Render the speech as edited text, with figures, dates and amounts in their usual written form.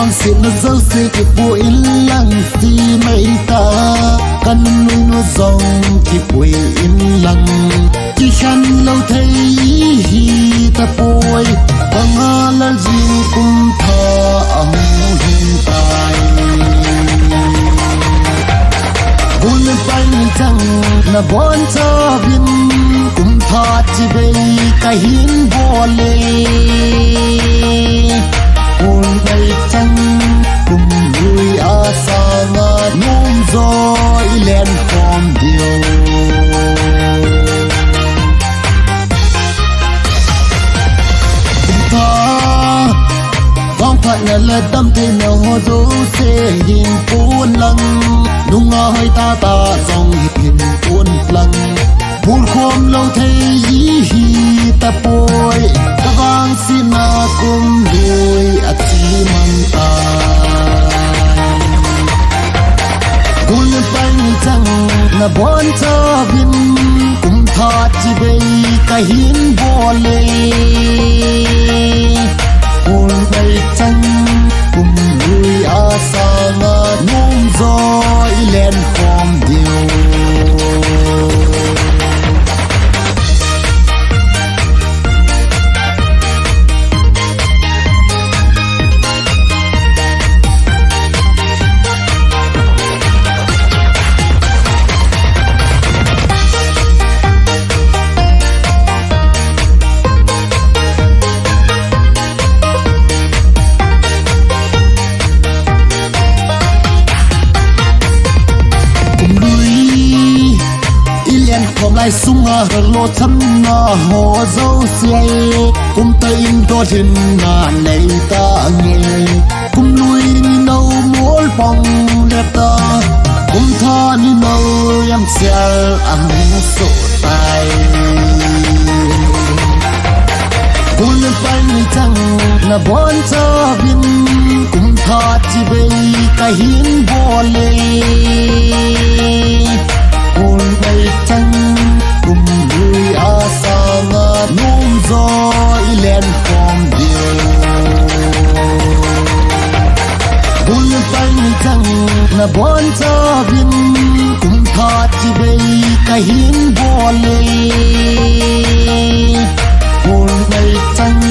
vang xin nó dấu xì kịp bụi lăng xì mây ta căn núi nó dòng kịp bụi in lăng chỉ khăn lâu thấy hi ta bôi bằng ngã là riêng cùng thơ âm hiện tại buồn bánh trăng là bọn cho viên cùng thọ chỉ về cái hiến vô lệ buồn bánh trăng cùng người ở xa ngã nôm gió lên con điều cùng thọ vong phận là tâm thế nào hồ dấu sẽ hiện cuốn lăng đúng hơi ta dòng hiện cuốn lăng buồn khom lâu thấy hi ta bôi ta vang xin na cùng đôi chỉ mong ta buồn bánh trăng là bọn cho viên cùng thọ chỉ về cái hiến vô lệ buồn bánh trăng cùng người ở xa ngã nôm gió lên khom điều lại sung lô thăm hồ dấu xay cùng tay đo trên này ta nghe cùng nuôi nâu muốn bong đẹp ta cùng thọ nâu em xel ăn sổ tay buồn bánh trăng là bọn cho viên cùng thọ chỉ về cái hiến vô lệ buồn bánh trăng cùng người ở xa ngã nôm gió lên con điều buồn bánh trăng là bọn cho viên cùng thọ chỉ về cái hiến vô lệ buồn bánh trăng